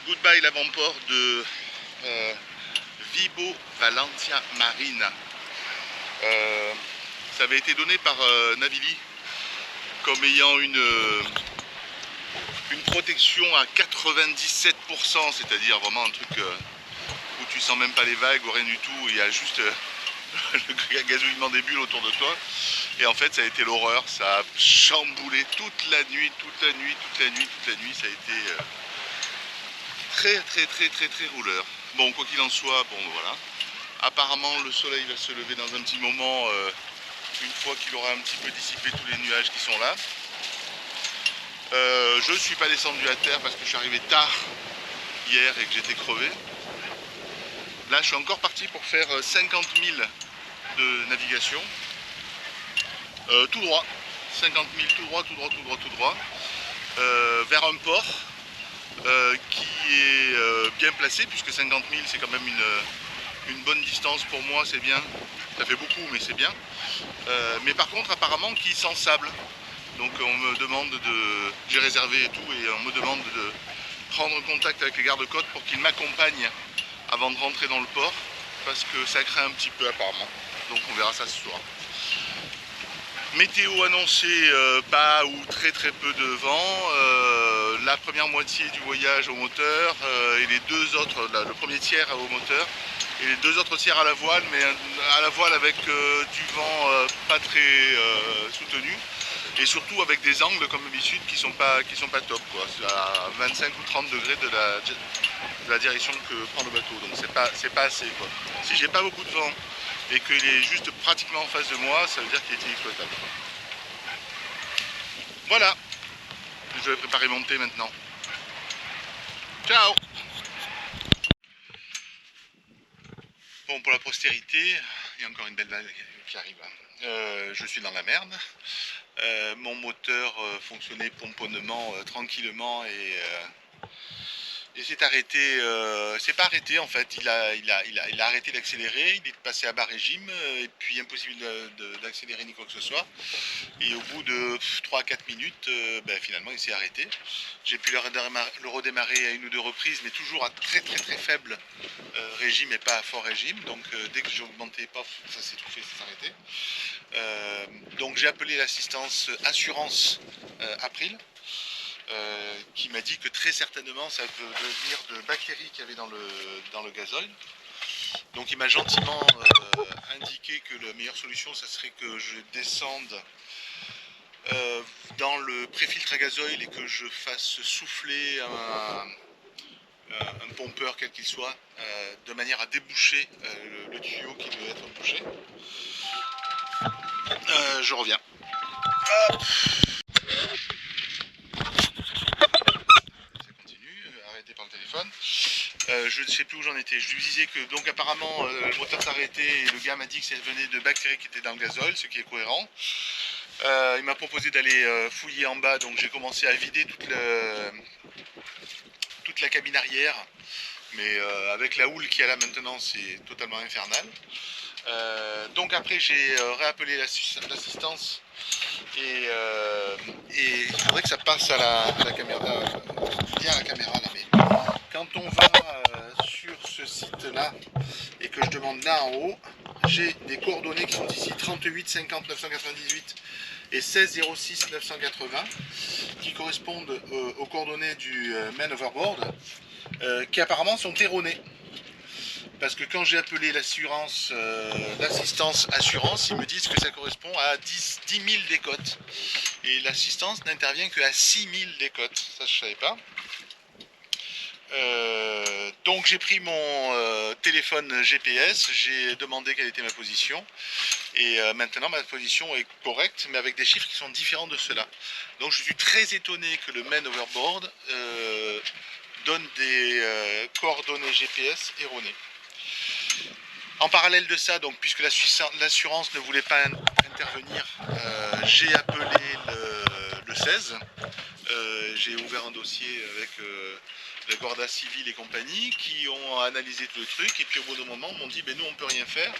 Goodbye l'avant-port de Vibo Valentia Marina. Ça avait été donné par Navili comme ayant une protection à 97%, c'est-à-dire vraiment un truc où tu sens même pas les vagues ou rien du tout, il y a juste le gazouillement des bulles autour de toi. Et en fait ça a été l'horreur, ça a chamboulé toute la nuit, ça a été très rouleur. Bon, quoi qu'il en soit, bon voilà. Apparemment le soleil va se lever dans un petit moment, une fois qu'il aura un petit peu dissipé tous les nuages qui sont là. Je ne suis pas descendu à terre parce que je suis arrivé tard hier et que j'étais crevé. Là je suis encore parti pour faire 50 000 de navigation. Tout droit. 50 000 tout droit. Vers un port qui est bien placé, puisque 50 000 c'est quand même une bonne distance pour moi, c'est bien. Ça fait beaucoup mais c'est bien. Mais par contre apparemment qui sans sable. Donc on me demande de... J'ai réservé et tout, et on me demande de prendre contact avec les gardes-côtes pour qu'ils m'accompagnent avant de rentrer dans le port, parce que ça craint un petit peu apparemment. Donc on verra ça ce soir. Météo annoncée, pas ou très peu de vent. La première moitié du voyage au moteur et les deux autres, le premier tiers au moteur et les deux autres tiers à la voile, mais à la voile avec du vent pas très soutenu. Et surtout avec des angles comme d'habitude qui sont pas top quoi. C'est à 25 ou 30 degrés de la direction que prend le bateau, donc c'est pas assez quoi. Si j'ai pas beaucoup de vent et qu'il est juste pratiquement en face de moi, ça veut dire qu'il est inexploitable. Voilà, je vais préparer mon thé maintenant. Ciao. Bon, pour la postérité, il y a encore une belle vague qui arrive. Je suis dans la merde. Mon moteur fonctionnait pomponnement tranquillement et s'est arrêté, c'est pas arrêté en fait, il a arrêté d'accélérer, il est passé à bas régime et puis impossible d'accélérer ni quoi que ce soit. Et au bout de 3-4 minutes, finalement il s'est arrêté. J'ai pu le redémarrer à une ou deux reprises, mais toujours à très faible régime et pas à fort régime. Donc dès que j'ai augmenté, paf, ça s'est étouffé, ça s'est arrêté. Donc j'ai appelé l'assistance assurance April. Qui m'a dit que très certainement ça veut venir de bactéries qu'il y avait dans le gazole. Donc il m'a gentiment indiqué que la meilleure solution ça serait que je descende dans le préfiltre à gazoil et que je fasse souffler un pompeur quel qu'il soit de manière à déboucher le tuyau qui doit être bouché. Je reviens. Hop. Par le téléphone. Je ne sais plus où j'en étais. Je lui disais que donc apparemment le moteur s'arrêtait et le gars m'a dit que ça venait de bactéries qui étaient dans le gazole, ce qui est cohérent. Il m'a proposé d'aller fouiller en bas, donc j'ai commencé à vider toute la cabine arrière, mais avec la houle qu'il y a là maintenant, c'est totalement infernal. Donc après j'ai réappelé l'assistance et il faudrait que ça passe à la caméra, bien à la caméra là, mais quand on va sur ce site là et que je demande là en haut, j'ai des coordonnées qui sont ici 38 50 998 et 16 06 980 qui correspondent aux coordonnées du main overboard qui apparemment sont erronées. Parce que quand j'ai appelé l'assurance, l'assistance assurance, ils me disent que ça correspond à 10 000 décotes. Et l'assistance n'intervient que à 6 000 décotes. Ça, je ne savais pas. Donc j'ai pris mon téléphone GPS, j'ai demandé quelle était ma position. Et maintenant, ma position est correcte, mais avec des chiffres qui sont différents de ceux-là. Donc je suis très étonné que le main overboard donne des coordonnées GPS erronées. En parallèle de ça, donc, puisque l'assurance ne voulait pas intervenir, j'ai appelé le 16. J'ai ouvert un dossier avec la Guardia Civile et compagnie qui ont analysé tout le truc. Et puis au bout d'un moment, m'ont dit nous on ne peut rien faire.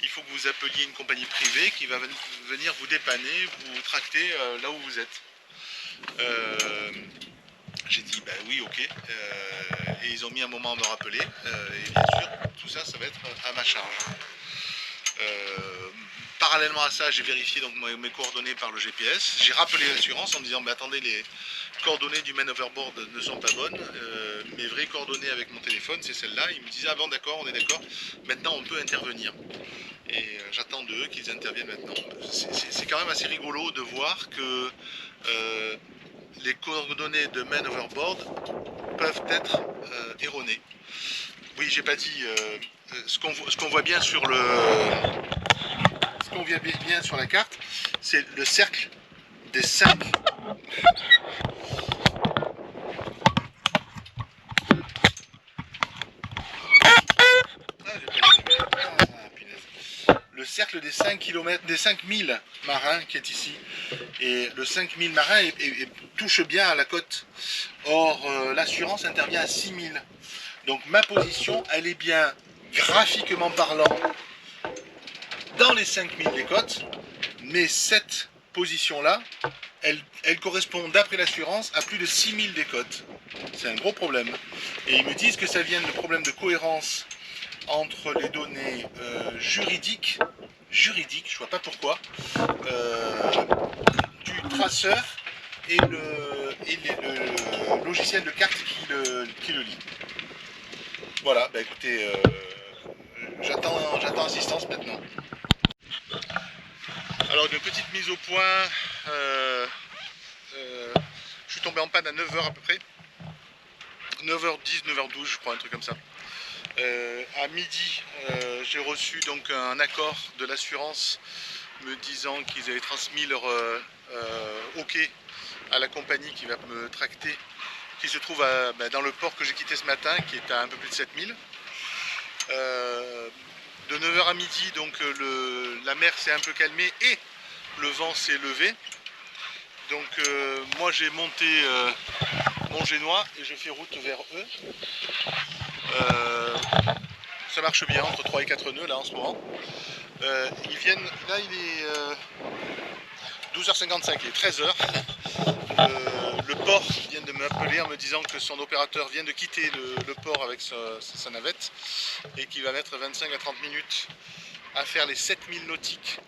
Il faut que vous appeliez une compagnie privée qui va venir vous dépanner, vous tracter là où vous êtes. J'ai dit bah oui, ok. Et ils ont mis un moment à me rappeler. Et bien sûr, tout ça, ça va être à ma charge. Parallèlement à ça, j'ai vérifié donc mes coordonnées par le GPS. J'ai rappelé l'assurance en me disant mais attendez, les coordonnées du man overboard ne sont pas bonnes. Mes vraies coordonnées avec mon téléphone, c'est celle-là. Ils me disaient ah bon d'accord, on est d'accord. Maintenant on peut intervenir. Et j'attends d'eux qu'ils interviennent maintenant. C'est quand même assez rigolo de voir que les coordonnées de man overboard peuvent être erronées. Oui, j'ai pas dit ce qu'on voit bien sur le ce qu'on voit bien sur la carte, c'est le cercle des 5. Le cercle des 5 km, des 5000 marins qui est ici. Et le 5000 marins touche bien à la côte. Or, l'assurance intervient à 6000. Donc ma position, elle est bien graphiquement parlant dans les 5000 des côtes, mais cette position-là, elle correspond d'après l'assurance à plus de 6000 des côtes. C'est un gros problème. Et ils me disent que ça vient de problèmes de cohérence entre les données juridiques, je vois pas pourquoi, du traceur et le logiciel de carte qui le lit. Voilà, bah écoutez, j'attends assistance maintenant. Alors une petite mise au point, je suis tombé en panne à 9h à peu près, 9h10, 9h12 je crois, un truc comme ça. À midi, j'ai reçu donc un accord de l'assurance me disant qu'ils avaient transmis leur OK à la compagnie qui va me tracter, qui se trouve dans le port que j'ai quitté ce matin, qui est à un peu plus de 7000. De 9h à midi, donc la mer s'est un peu calmée et le vent s'est levé. Donc moi j'ai monté mon génois et je fais route vers eux. Ça marche bien entre 3 et 4 nœuds là en ce moment. Ils viennent, là il est 12h55, il est 13h. Le port vient de m'appeler en me disant que son opérateur vient de quitter le port avec sa navette et qu'il va mettre 25 à 30 minutes à faire les 7000 nautiques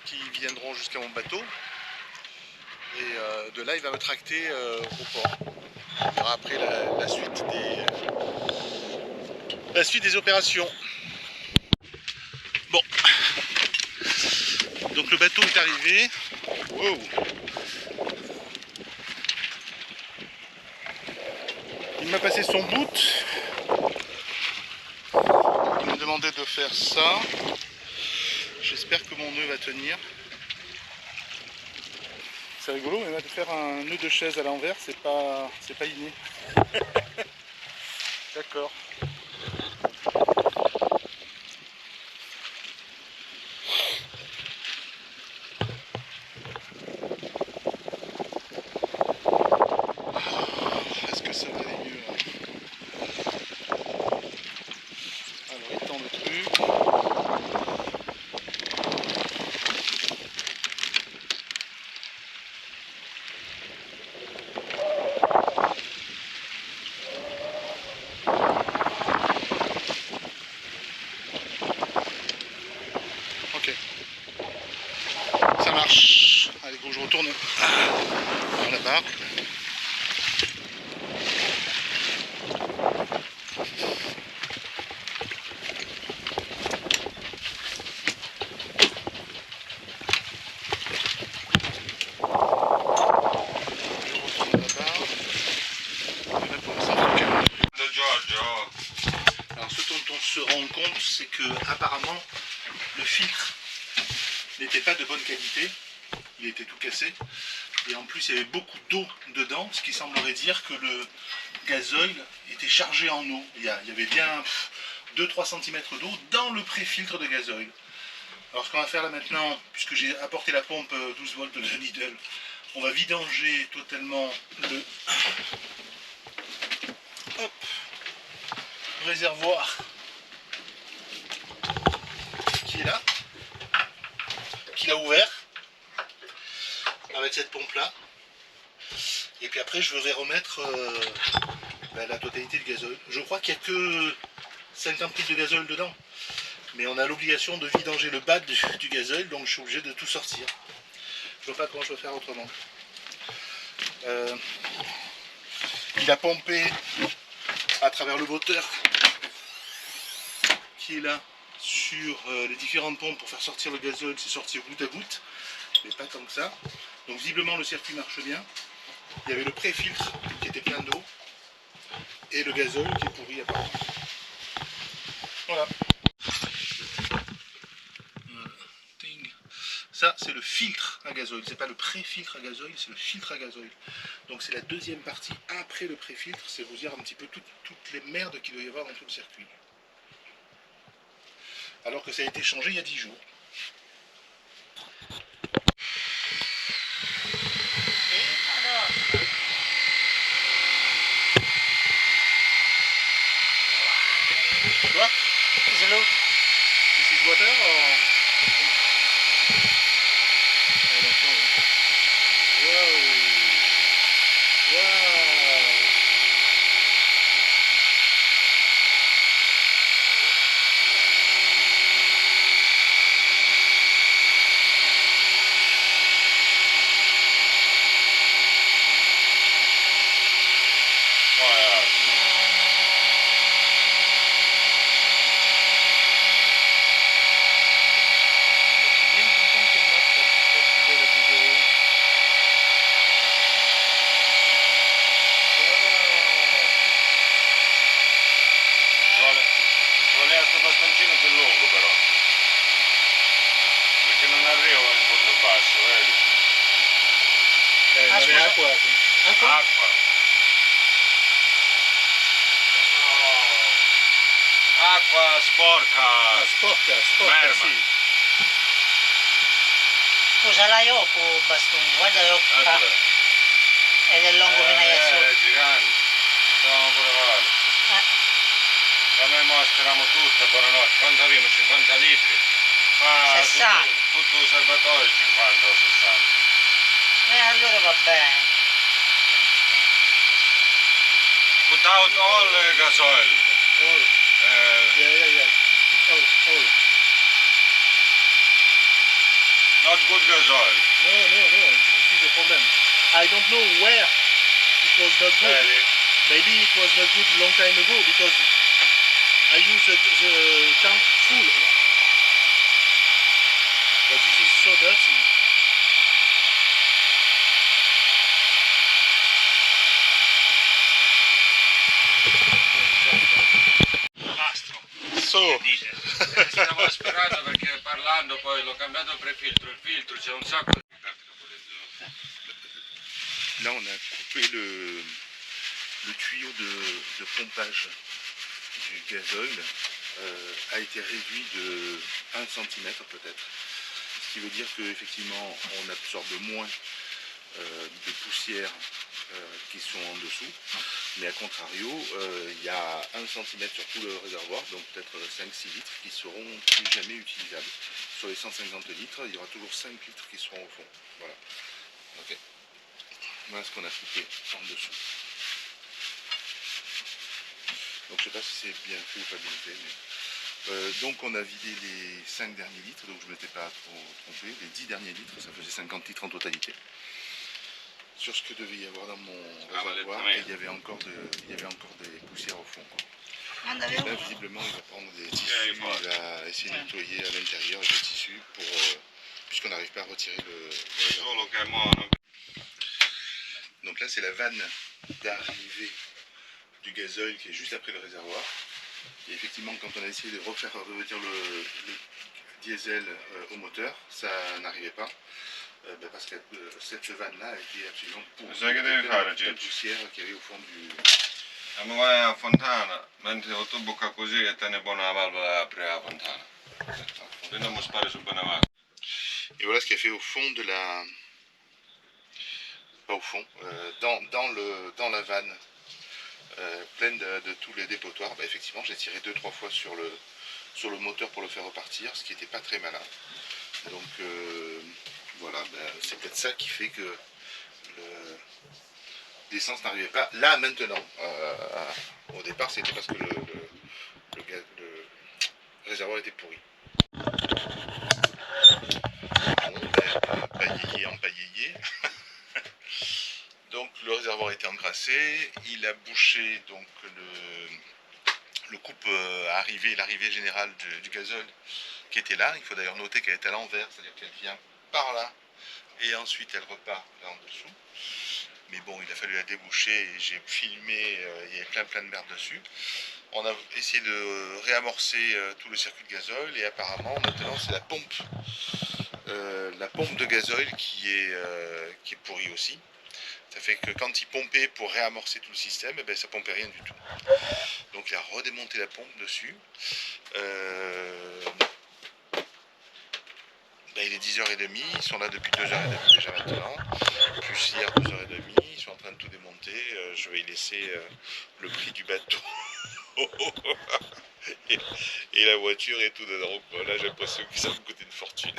qui viendront jusqu'à mon bateau. Et de là il va me tracter au port. On verra après la suite des opérations. Bon, donc le bateau est arrivé. Wow. Il m'a passé son boot. Il m'a demandé de faire ça. J'espère que mon nœud va tenir. C'est rigolo, mais de faire un nœud de chaise à l'envers, c'est pas inné. D'accord. Est-ce que ça va aller mieux là? Alors il tend le truc. Ok. Ça marche. Allez, faut que je retourne dans la barre. Alors ce dont on se rend compte, c'est que apparemment le filtre n'était pas de bonne qualité, il était tout cassé, et en plus il y avait beaucoup d'eau dedans, ce qui semblerait dire que le gazoil était chargé en eau. Il y avait bien 2-3 cm d'eau dans le pré-filtre de gazoil. Alors ce qu'on va faire là maintenant, puisque j'ai apporté la pompe 12 volts de Lidl, on va vidanger totalement le réservoir qui est là, qu'il a ouvert avec cette pompe là. Et puis après, je vais remettre la totalité du gasoil. Je crois qu'il n'y a que 50 litres de gasoil dedans. Mais on a l'obligation de vidanger le bas du gasoil, donc je suis obligé de tout sortir. Je vois pas comment je peux faire autrement. Il a pompé à travers le moteur qui est là sur les différentes pompes pour faire sortir le gasoil. C'est sorti goutte à goutte, mais pas comme ça. Donc visiblement le circuit marche bien. Il y avait le pré-filtre qui était plein d'eau et le gazoil qui est pourri apparemment. Voilà. Ça, c'est le filtre à gazoil. C'est pas le pré-filtre à gazoil, c'est le filtre à gazoil. Donc c'est la deuxième partie après le pré-filtre. C'est vous dire un petit peu toutes les merdes qu'il doit y avoir dans tout le circuit. Alors que ça a été changé il y a 10 jours. Quoi? This is water or... non è acqua. Acqua? Acqua. Oh. Acqua sporca. Sporca, Merma. sì. Scusa, la Yoko bastoni, guarda Yoko qua. Ed è lungo fino a sotto. È gigante. Stiamo pure male. Da noi mostriamo tutto, buonanotte. Quanto abbiamo? 50 litri? 60. Tutto il serbatoio 50 o 60. Allora va bene. Without all gasoil. All. Yeah. All. Not good gasoil. No. This is the problem. I don't know where it was not good. Really? Maybe it was not good a long time ago because I used the tank full. But this is so dirty. Mastro. So. Dice. Stavo sperando perché parlando poi l'ho cambiato il prefiltro, il filtro c'è un sacco di... Là on a coupé le tuyau de pompage du gazoil a été réduit de 1 cm peut-être. Ce qui veut dire qu'effectivement on absorbe moins de poussière qui sont en dessous. Mais à contrario, il y a 1 cm sur tout le réservoir, donc peut-être 5-6 litres qui seront plus jamais utilisables. Sur les 150 litres, il y aura toujours 5 litres qui seront au fond. Voilà. Ok. Voilà ce qu'on a coupé en dessous. Donc je ne sais pas si c'est bien fait ou pas bien fait. Mais... donc on a vidé les 5 derniers litres, donc je ne m'étais pas trop trompé. Les 10 derniers litres, ça faisait 50 litres en totalité. Sur ce que devait y avoir dans mon réservoir, et il y avait encore des poussières au fond. Quoi. Là, visiblement, il va prendre des tissus, il va essayer de nettoyer à l'intérieur avec des tissus pour, puisqu'on n'arrive pas à retirer le réservoir. Donc là, c'est la vanne d'arrivée du gazoil qui est juste après le réservoir. Et effectivement, quand on a essayé de refaire revenir le diesel au moteur, ça n'arrivait pas. Parce que cette vanne-là était absolument pourrie. La poussière qu'il y avait au fond du... Ma vai a fontana, mentre o tu buca così e te ne buona la valvola apre la fontana. Andiamo a spare su Bonavale. Et voilà ce qu'il y a fait au fond de la... Pas au fond, dans la vanne pleine de tous les dépotoirs. Bah, effectivement, j'ai tiré 2-3 fois sur le moteur pour le faire repartir, ce qui n'était pas très malin. Donc voilà, c'est peut-être ça qui fait que l'essence n'arrivait pas. Là, maintenant, au départ, c'était parce que le réservoir était pourri. Bon, ben, paillé empaillé. Donc le réservoir était encrassé, il a bouché donc le coupe l'arrivée générale du gazole qui était là. Il faut d'ailleurs noter qu'elle est à l'envers, c'est-à-dire qu'elle vient par là et ensuite elle repart là en dessous. Mais bon, il a fallu la déboucher et j'ai filmé, il y avait plein de merde dessus. On a essayé de réamorcer tout le circuit de gazole et apparemment maintenant c'est la pompe de gazole qui est pourrie aussi. Ça fait que quand il pompait pour réamorcer tout le système, eh ben, ça pompait rien du tout. Donc il a redémonté la pompe dessus. Ben, il est 10h30, ils sont là depuis 2h30 déjà maintenant. Plus hier 2h30, ils sont en train de tout démonter. Je vais y laisser le prix du bateau. et la voiture et tout dedans. Là j'ai l'impression que ça va me coûter une fortune.